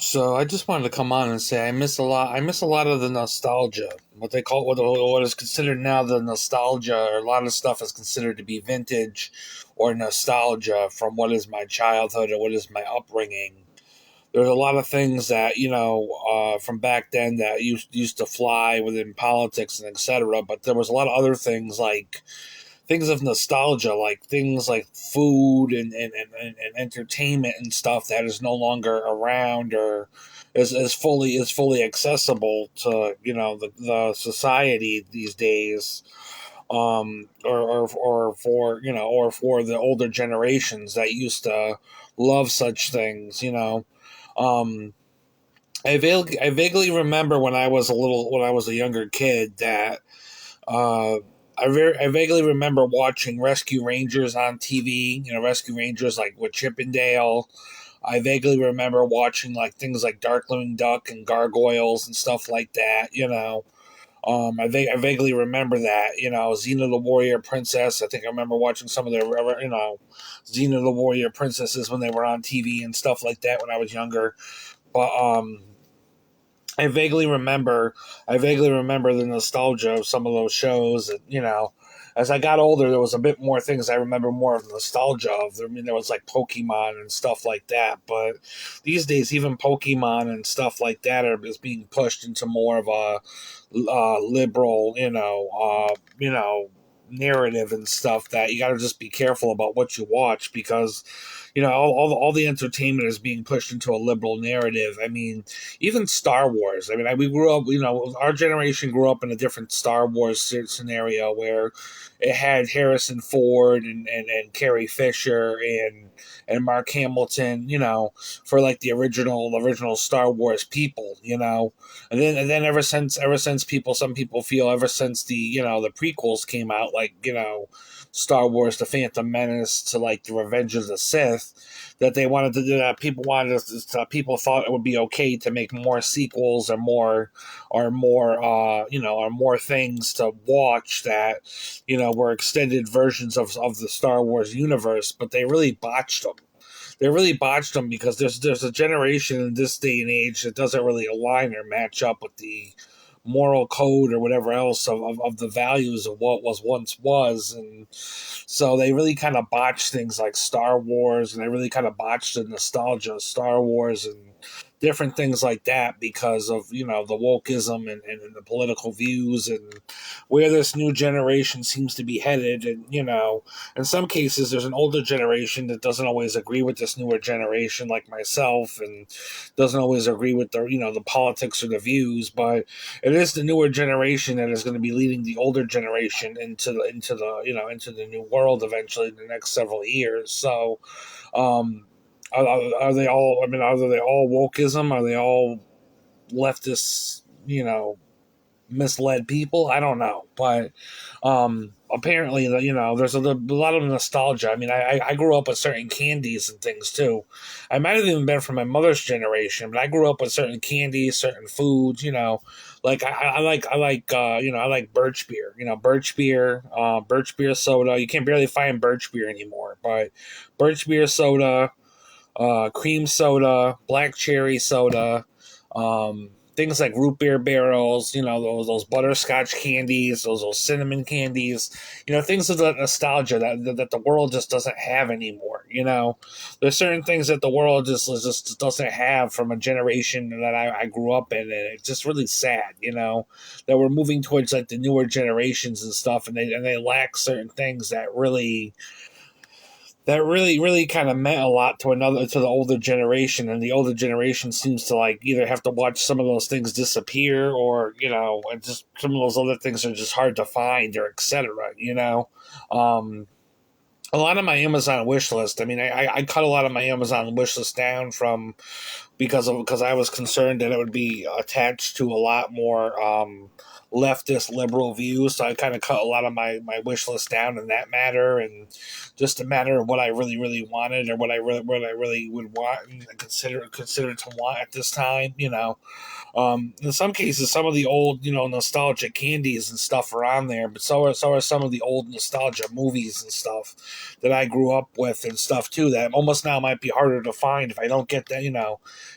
So I just wanted to come on and say I miss a lot. I miss a lot of the nostalgia. What they call what is considered now the nostalgia, or a lot of stuff is considered to be vintage or nostalgia from what is my childhood or what is my upbringing. There's a lot of things that from back then that used to fly within politics and etc. But there was a lot of other things like things of nostalgia, like things like food and entertainment and stuff that is no longer around or is fully accessible to the society these days. Or for or for the older generations that used to love such things. um, I vaguely remember when I was a younger kid that uh, I vaguely remember watching Rescue Rangers on TV. Rescue Rangers like with Chippendale. I vaguely remember watching like things like Darkwing Duck and Gargoyles and stuff like that. I vaguely remember that. Xena the Warrior Princess. I think I remember watching some of their Xena the Warrior Princesses when they were on TV and stuff like that when I was younger. But I vaguely remember the nostalgia of some of those shows. And, as I got older, there was a bit more things I remember more of the nostalgia of. I mean, there was like Pokemon and stuff like that. But these days, even Pokemon and stuff like that is being pushed into more of a liberal, narrative and stuff that you got to just be careful about what you watch because all the entertainment is being pushed into a liberal narrative. I mean, even Star Wars. I mean, we grew up, our generation grew up in a different Star Wars scenario where it had Harrison Ford and Carrie Fisher and Mark Hamilton, for like the original Star Wars people, and then ever since some people feel ever since the prequels came out, like Star Wars: The Phantom Menace to like the Revenge of the Sith, that they wanted to do that. People thought it would be okay to make more sequels or more things to watch that were extended versions of the Star Wars universe, but they really botched them. They really botched them because there's a generation in this day and age that doesn't really align or match up with the moral code or whatever else of the values of what was, and so they really kind of botched things like Star Wars, and they really kind of botched the nostalgia of Star Wars and different things like that because of the wokeism and the political views and where this new generation seems to be headed. And in some cases there's an older generation that doesn't always agree with this newer generation, like myself, and doesn't always agree with the politics or the views, but it is the newer generation that is going to be leading the older generation into the new world eventually in the next several years. So um are they all? I mean, are they all wokeism? Are they all leftist? Misled people. I don't know, but apparently, there's a lot of nostalgia. I mean, I grew up with certain candies and things too. I might have even been from my mother's generation, but I grew up with certain candies, certain foods. Like I like birch beer. Birch beer soda. You can barely find birch beer anymore, but birch beer soda, cream soda, black cherry soda, things like root beer barrels, those butterscotch candies, those cinnamon candies, things of the nostalgia that the world just doesn't have anymore. There's certain things that the world just doesn't have from a generation that I grew up in, and it's just really sad, that we're moving towards like the newer generations and stuff, and they lack certain things that really kind of meant a lot to the older generation, and the older generation seems to like either have to watch some of those things disappear, or and just some of those other things are just hard to find, or etc. um a lot of my Amazon wish list. I mean, I cut a lot of my Amazon wish list down from because I was concerned that it would be attached to a lot more leftist liberal views. So I kind of cut a lot of my wish list down in that matter, and just a matter of what I really really wanted, or what I really would want and consider to want at this time. In some cases, some of the old, nostalgic candies and stuff are on there, but so are some of the old nostalgia movies and stuff that I grew up with and stuff too. That almost now might be harder to find if I don't get that,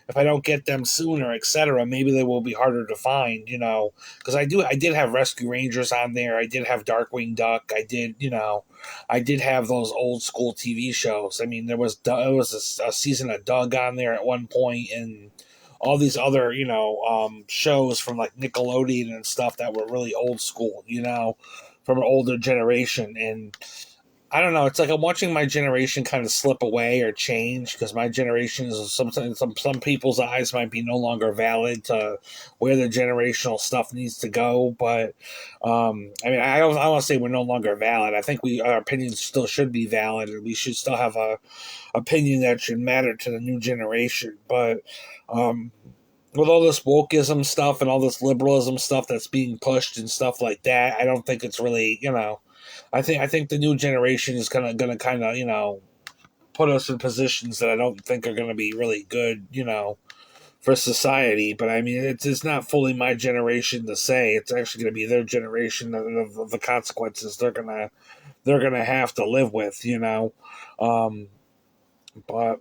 if I don't get them sooner, etc. Maybe they will be harder to find, because I did have Rescue Rangers on there. I did have Darkwing Duck. I did have those old school TV shows. I mean, there was a season of Doug on there at one point, and all these other shows from like Nickelodeon and stuff that were really old school, from an older generation. And I don't know, it's like I'm watching my generation kind of slip away or change, because my generation is some people's eyes might be no longer valid to where the generational stuff needs to go. But I mean, I don't want to say we're no longer valid. I think our opinions still should be valid, and we should still have a opinion that should matter to the new generation. But um, with all this wokeism stuff and all this liberalism stuff that's being pushed and stuff like that, I don't think it's really, I think the new generation is gonna kind of put us in positions that I don't think are gonna be really good, for society. But I mean, it's not fully my generation to say. It's actually gonna be their generation of the consequences they're gonna have to live with. Um, but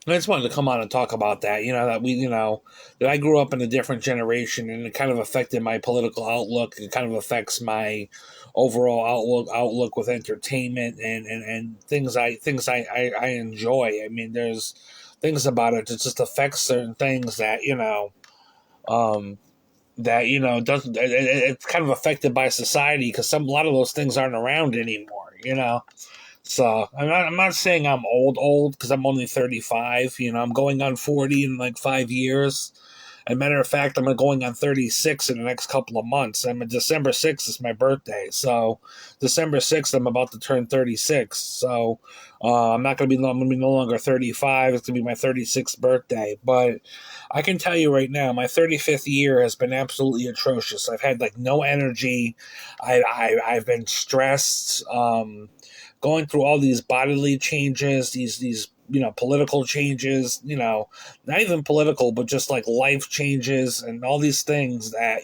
I just wanted to come on and talk about that. That I grew up in a different generation, and it kind of affected my political outlook. It kind of affects my overall outlook with entertainment and things I enjoy. I mean, there's things about it that just affects certain things um, that doesn't. It's kind of affected by society, because a lot of those things aren't around anymore. So I'm not saying I'm old because I'm only 35. I'm going on 40 in like 5 years. As a matter of fact, I'm going on 36 in the next couple of months. December 6th is my birthday. So December 6th, I'm about to turn 36. So I'm gonna be no longer 35. It's gonna be my 36th birthday. But I can tell you right now, my 35th year has been absolutely atrocious. I've had like no energy. I've been stressed. Going through all these bodily changes, these political changes, not even political, but just like life changes and all these things that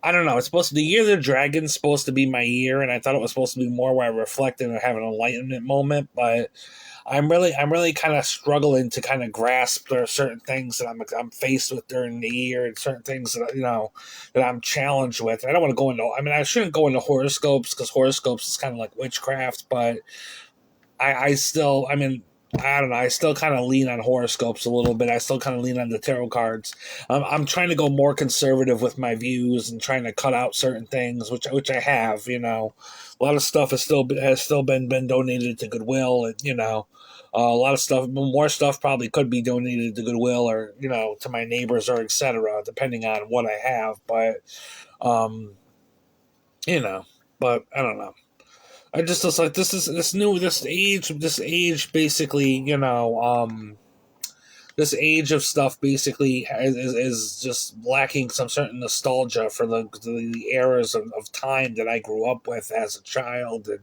I don't know. It's supposed to, the year of the dragon's supposed to be my year, and I thought it was supposed to be more where I reflected and have an enlightenment moment. But I'm really kind of struggling to kind of grasp there are certain things that I'm faced with during the year, and certain things that I'm challenged with. I don't want to go into. I mean, I shouldn't go into horoscopes, because horoscopes is kind of like witchcraft, but I still, I mean, I don't know. I still kind of lean on horoscopes a little bit. I still kind of lean on the tarot cards. I'm trying to go more conservative with my views and trying to cut out certain things, which I have. A lot of stuff has still been donated to Goodwill, and a lot of stuff, more stuff probably could be donated to Goodwill, or to my neighbors, or etc. Depending on what I have. But um, you know, but I don't know. I just was like, this age basically, this age of stuff basically is just lacking some certain nostalgia for the eras of time that I grew up with as a child, and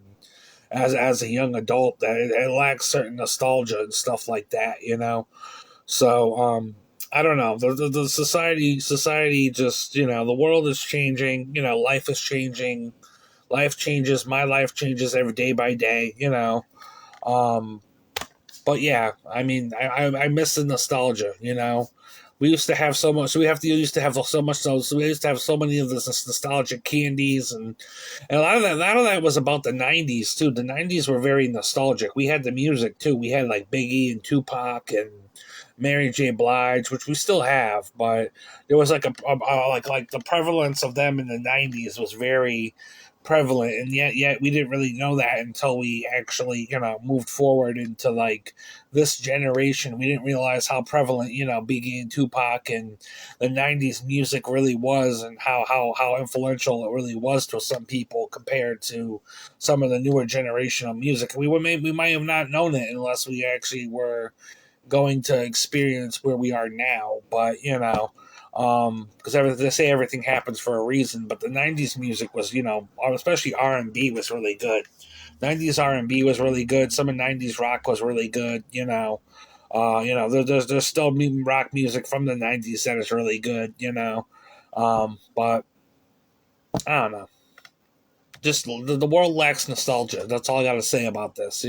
as a young adult. That it lacks certain nostalgia and stuff like that. So I don't know. The society just, the world is changing. Life is changing. Life changes. My life changes every day by day. Um, but yeah, I mean, I miss the nostalgia. We used to have so much. So we have to used to have so much. So we used to have so many of this nostalgic candies, and a lot of that was about the '90s too. The '90s were very nostalgic. We had the music too. We had like Biggie and Tupac and Mary J. Blige, which we still have, but there was like like the prevalence of them in the '90s was very prevalent, and yet we didn't really know that until we actually moved forward into like this generation. We didn't realize how prevalent Biggie and Tupac and the '90s music really was, and how influential it really was to some people compared to some of the newer generational music. We might have not known it unless we actually were going to experience where we are now. But Because they say everything happens for a reason, but the '90s music was, especially R&B was really good. '90s R&B was really good. Some of '90s rock was really good. There's still rock music from the '90s that is really good. But I don't know. Just the world lacks nostalgia. That's all I got to say about this.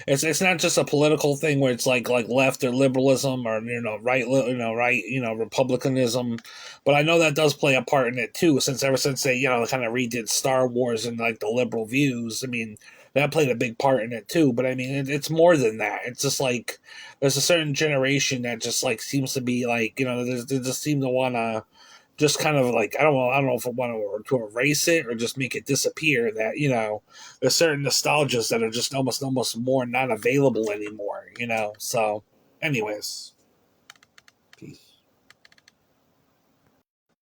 It's not just a political thing where it's like left or liberalism or republicanism, but I know that does play a part in it too. Since ever since they kind of redid Star Wars and like the liberal views, I mean that played a big part in it too. But I mean it's more than that. It's just like there's a certain generation that just like seems to be like they just seem to want to just kind of like I don't know if I want to erase it or just make it disappear. That there's certain nostalgias that are just almost more not available anymore. So, anyways.